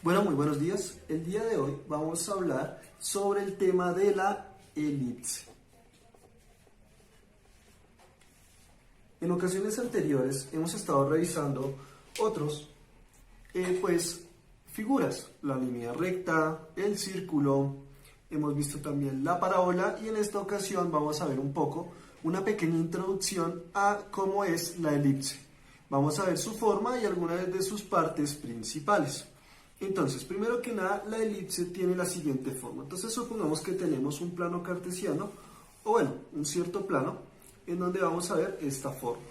Bueno, muy buenos días. El día de hoy vamos a hablar sobre el tema de la elipse. En ocasiones anteriores hemos estado revisando otros, figuras, la línea recta, el círculo, hemos visto también la parábola y en esta ocasión vamos a ver una pequeña introducción a cómo es la elipse. Vamos a ver su forma y algunas de sus partes principales. Entonces, primero que nada, la elipse tiene la siguiente forma. Entonces, supongamos que tenemos un plano cartesiano, o bueno, un cierto plano, en donde vamos a ver esta forma.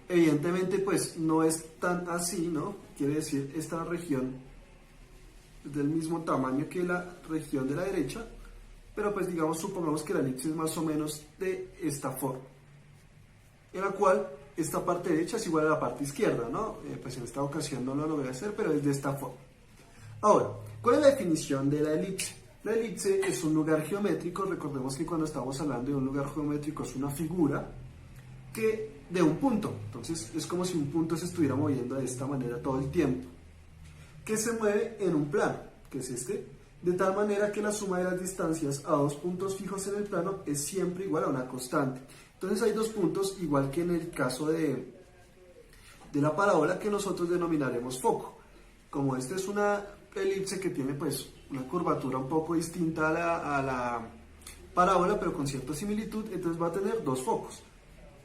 Evidentemente, pues, no es tan así, ¿no? Quiere decir, esta región es del mismo tamaño que la región de la derecha, pero pues, digamos, supongamos que la elipse es más o menos de esta forma, en la cual esta parte derecha es igual a la parte izquierda, ¿no? Pues en esta ocasión no lo logré hacer, pero es de esta forma. Ahora, ¿cuál es la definición de la elipse? La elipse es un lugar geométrico. Recordemos que cuando estamos hablando de un lugar geométrico es una figura de un punto. Entonces es como si un punto se estuviera moviendo de esta manera todo el tiempo, que se mueve en un plano, que es este, de tal manera que la suma de las distancias a dos puntos fijos en el plano es siempre igual a una constante. Entonces hay dos puntos, igual que en el caso de la parábola, que nosotros denominaremos foco. Como esta es una elipse que tiene pues una curvatura un poco distinta a la parábola, pero con cierta similitud, entonces va a tener dos focos.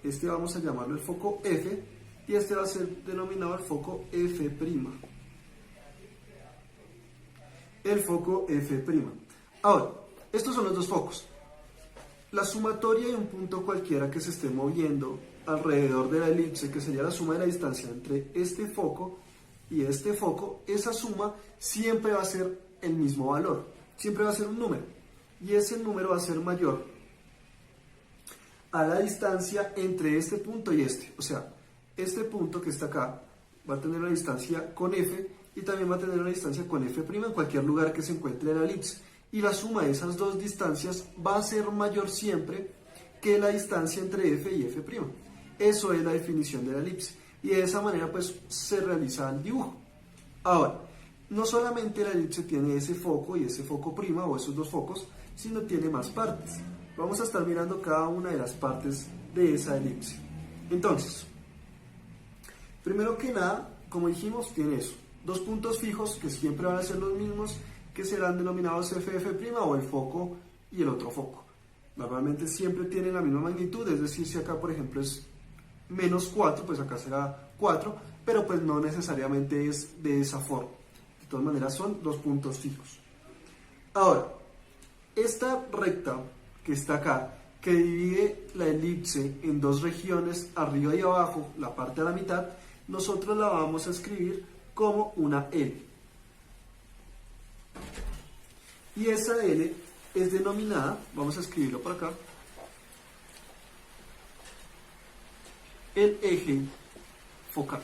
Este vamos a llamarlo el foco F y este va a ser denominado el foco F'. El foco F'. Ahora, estos son los dos focos. La sumatoria de un punto cualquiera que se esté moviendo alrededor de la elipse, que sería la suma de la distancia entre este foco y este foco, esa suma siempre va a ser el mismo valor, siempre va a ser un número, y ese número va a ser mayor a la distancia entre este punto y este. O sea, este punto que está acá va a tener una distancia con F y también va a tener una distancia con F' en cualquier lugar que se encuentre en la elipse. Y la suma de esas dos distancias va a ser mayor siempre que la distancia entre F y F'. Eso es la definición de la elipse. Y de esa manera pues se realiza el dibujo. Ahora, no solamente la elipse tiene ese foco y ese foco prima o esos dos focos, sino tiene más partes. Vamos a estar mirando cada una de las partes de esa elipse. Entonces, primero que nada, como dijimos, tiene eso. Dos puntos fijos que siempre van a ser los mismos, que serán denominados F' o el foco y el otro foco. Normalmente siempre tienen la misma magnitud, es decir, si acá por ejemplo es menos 4, pues acá será 4, pero pues no necesariamente es de esa forma. De todas maneras son dos puntos fijos. Ahora, esta recta que está acá, que divide la elipse en dos regiones, arriba y abajo, la parte a la mitad, nosotros la vamos a escribir como una L. Y esa L es denominada, vamos a escribirlo por acá, el eje focal.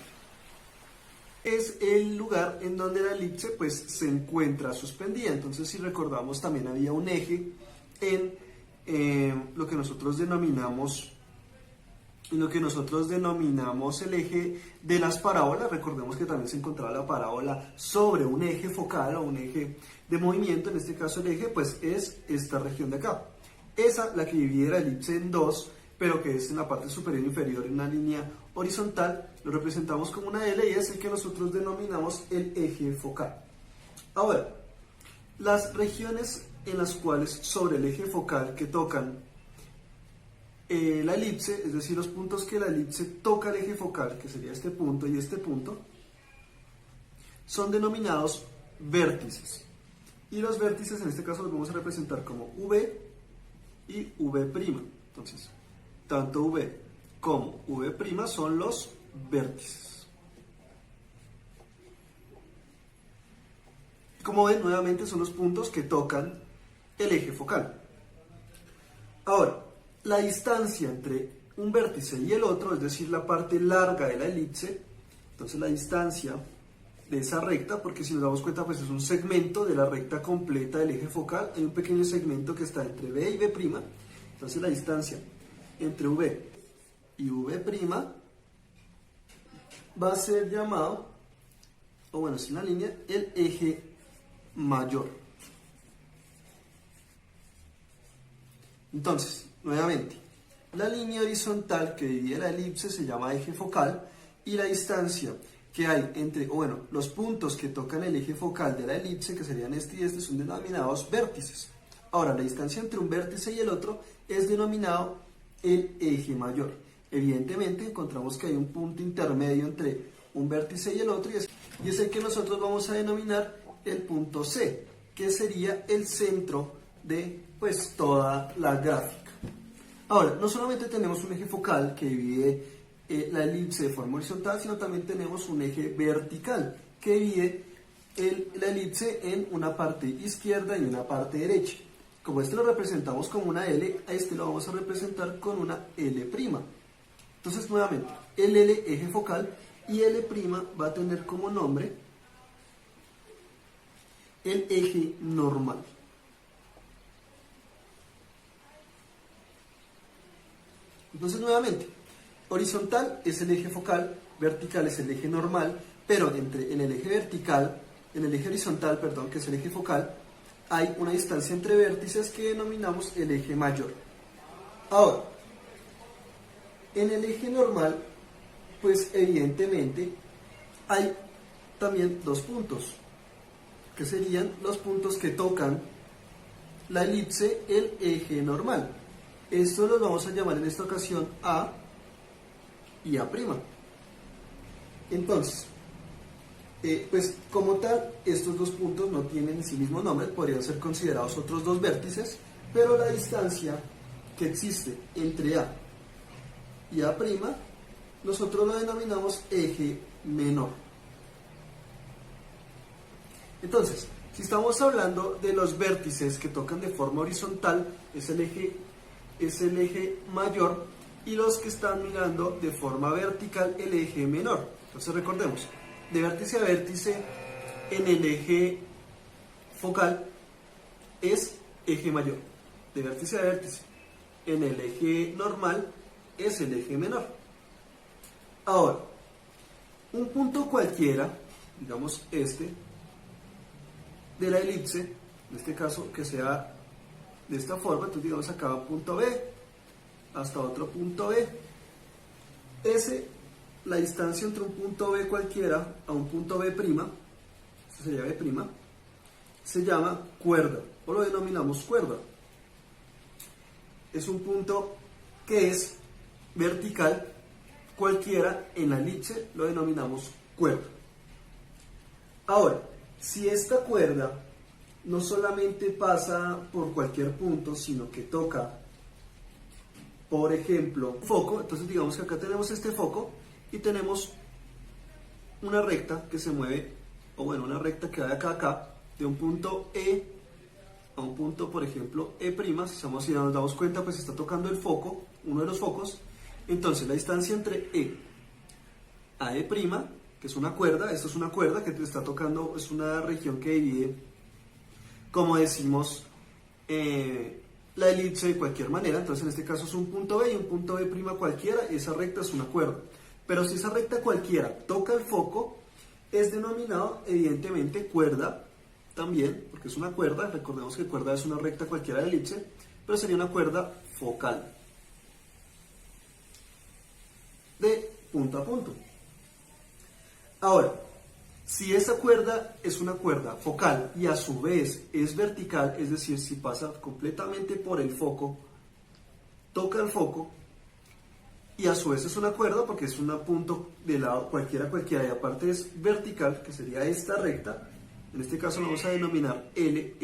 Es el lugar en donde la elipse pues se encuentra suspendida. Entonces, si recordamos, también había un eje en lo que nosotros denominamos el eje de las parábolas. Recordemos que también se encontraba la parábola sobre un eje focal o un eje de movimiento. En este caso el eje pues es esta región de acá. Esa, la que divide la elipse en dos, pero que es en la parte superior e inferior en una línea horizontal, lo representamos como una L y es el que nosotros denominamos el eje focal. Ahora, las regiones en las cuales sobre el eje focal que tocan la elipse, es decir, los puntos que la elipse toca el eje focal, que sería este punto y este punto, son denominados vértices. Y los vértices en este caso los vamos a representar como V y V'. Entonces, tanto V como V' son los vértices. Como ven, nuevamente son los puntos que tocan el eje focal. Ahora, la distancia entre un vértice y el otro, es decir, la parte larga de la elipse, entonces la distancia de esa recta, porque si nos damos cuenta pues es un segmento de la recta completa del eje focal, hay un pequeño segmento que está entre V y V', entonces la distancia entre V y V' va a ser llamado, o bueno, es una línea, el eje mayor. Entonces, nuevamente, la línea horizontal que divide la elipse se llama eje focal y la distancia que hay entre, o bueno, los puntos que tocan el eje focal de la elipse, que serían este y este, son denominados vértices. Ahora, la distancia entre un vértice y el otro es denominado el eje mayor. Evidentemente, encontramos que hay un punto intermedio entre un vértice y el otro, y es el que nosotros vamos a denominar el punto C, que sería el centro de pues toda la gráfica. Ahora, no solamente tenemos un eje focal que divide la elipse de forma horizontal, sino también tenemos un eje vertical que divide la elipse en una parte izquierda y una parte derecha. Como este lo representamos como una L, a este lo vamos a representar con una L'. Entonces, nuevamente, el L eje focal y L' va a tener como nombre el eje normal. Entonces, nuevamente, horizontal es el eje focal, vertical es el eje normal, pero en el eje vertical, en el eje horizontal, perdón, que es el eje focal, hay una distancia entre vértices que denominamos el eje mayor. Ahora, en el eje normal, pues evidentemente hay también dos puntos, que serían los puntos que tocan la elipse, el eje normal. Estos los vamos a llamar en esta ocasión A y A'. Entonces, pues como tal, estos dos puntos no tienen en sí mismo nombre, podrían ser considerados otros dos vértices, pero la distancia que existe entre A y A', nosotros lo denominamos eje menor. Entonces, si estamos hablando de los vértices que tocan de forma horizontal, es el eje mayor, y los que están mirando de forma vertical, el eje menor. Entonces recordemos, de vértice a vértice en el eje focal es eje mayor, de vértice a vértice en el eje normal es el eje menor. Ahora, un punto cualquiera, digamos este, de la elipse, en este caso que sea de esta forma, entonces digamos acá un punto B hasta otro punto B, la distancia entre un punto B cualquiera a un punto B', esto sería B', se llama cuerda, o lo denominamos cuerda. Es un punto que es vertical cualquiera en la elipse, lo denominamos cuerda. Ahora, si esta cuerda no solamente pasa por cualquier punto, sino que toca, por ejemplo, un foco, entonces digamos que acá tenemos este foco y tenemos una recta que se mueve, o bueno, una recta que va de acá a acá, de un punto E a un punto, por ejemplo, E', si nos damos cuenta, pues está tocando el foco, uno de los focos. Entonces la distancia entre E a E', que es una cuerda, esto es una cuerda que te está tocando, es una región que divide, como decimos, la elipse de cualquier manera. Entonces en este caso es un punto B y un punto B' cualquiera, esa recta es una cuerda. Pero si esa recta cualquiera toca el foco, es denominado evidentemente cuerda también, porque es una cuerda. Recordemos que cuerda es una recta cualquiera de la elipse, pero sería una cuerda focal, de punto a punto. Ahora, si esa cuerda es una cuerda focal y a su vez es vertical, es decir, si pasa completamente por el foco, toca el foco, y a su vez es una cuerda porque es un punto de lado cualquiera, y aparte es vertical, que sería esta recta, en este caso lo vamos a denominar L',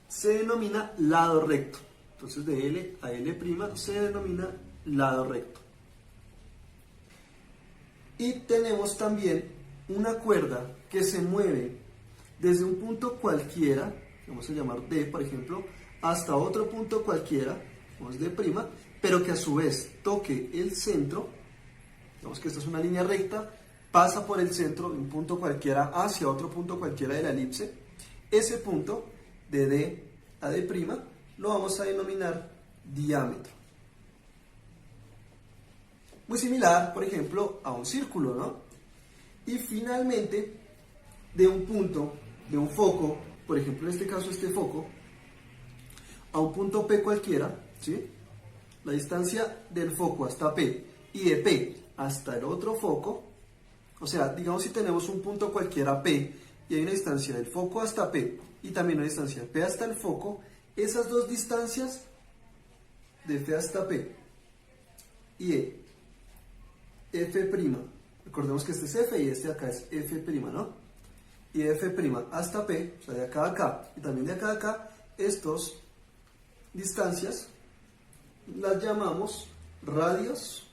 se denomina lado recto. Entonces de L a L' se denomina lado recto. Y tenemos también una cuerda que se mueve desde un punto cualquiera, vamos a llamar D, por ejemplo, hasta otro punto cualquiera, vamos D', pero que a su vez toque el centro. Digamos que esta es una línea recta, pasa por el centro de un punto cualquiera hacia otro punto cualquiera de la elipse. Ese punto de D a D' lo vamos a denominar diámetro. Muy similar, por ejemplo, a un círculo, ¿no? Y finalmente, de un punto, de un foco, por ejemplo en este caso este foco, a un punto P cualquiera, ¿sí? La distancia del foco hasta P y de P hasta el otro foco, o sea, digamos si tenemos un punto cualquiera P y hay una distancia del foco hasta P y también una distancia de P hasta el foco, esas dos distancias de P hasta P y de F', recordemos que este es F y este de acá es F', ¿no? Y de F' hasta P, o sea, de acá a acá y también de acá a acá, estas distancias las llamamos radios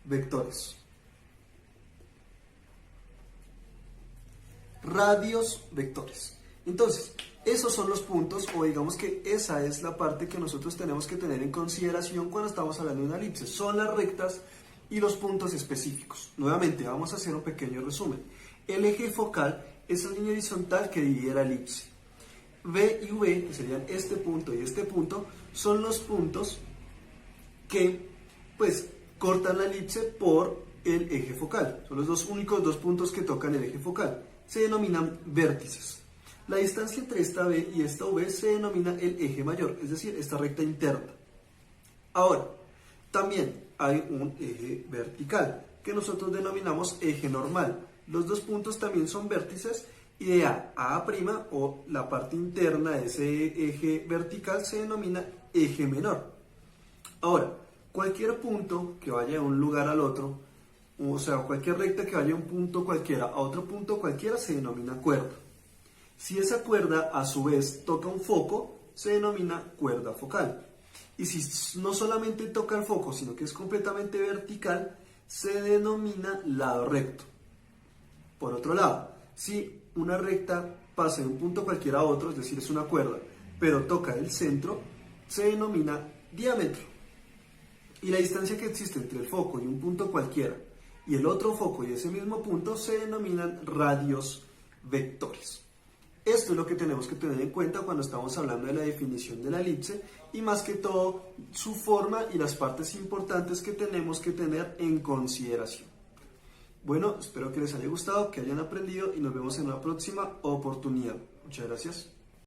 vectores. Radios vectores. Entonces, esos son los puntos, o digamos que esa es la parte que nosotros tenemos que tener en consideración cuando estamos hablando de una elipse. Son las rectas y los puntos específicos. Nuevamente, vamos a hacer un pequeño resumen. El eje focal es la línea horizontal que divide la elipse. V y V, que serían este punto y este punto, son los puntos que, pues, cortan la elipse por el eje focal. Son los únicos dos puntos que tocan el eje focal. Se denominan vértices. La distancia entre esta V y esta V se denomina el eje mayor, es decir, esta recta interna. Ahora, también hay un eje vertical, que nosotros denominamos eje normal. Los dos puntos también son vértices y de A a A', o la parte interna de ese eje vertical, se denomina eje menor. Ahora, cualquier punto que vaya de un lugar al otro, o sea, cualquier recta que vaya de un punto cualquiera a otro punto cualquiera, se denomina cuerda. Si esa cuerda a su vez toca un foco, se denomina cuerda focal. Y si no solamente toca el foco, sino que es completamente vertical, se denomina lado recto. Por otro lado, si una recta pasa de un punto cualquiera a otro, es decir, es una cuerda, pero toca el centro, se denomina diámetro. Y la distancia que existe entre el foco y un punto cualquiera y el otro foco y ese mismo punto se denominan radios vectores. Esto es lo que tenemos que tener en cuenta cuando estamos hablando de la definición de la elipse y más que todo su forma y las partes importantes que tenemos que tener en consideración. Bueno, espero que les haya gustado, que hayan aprendido y nos vemos en una próxima oportunidad. Muchas gracias.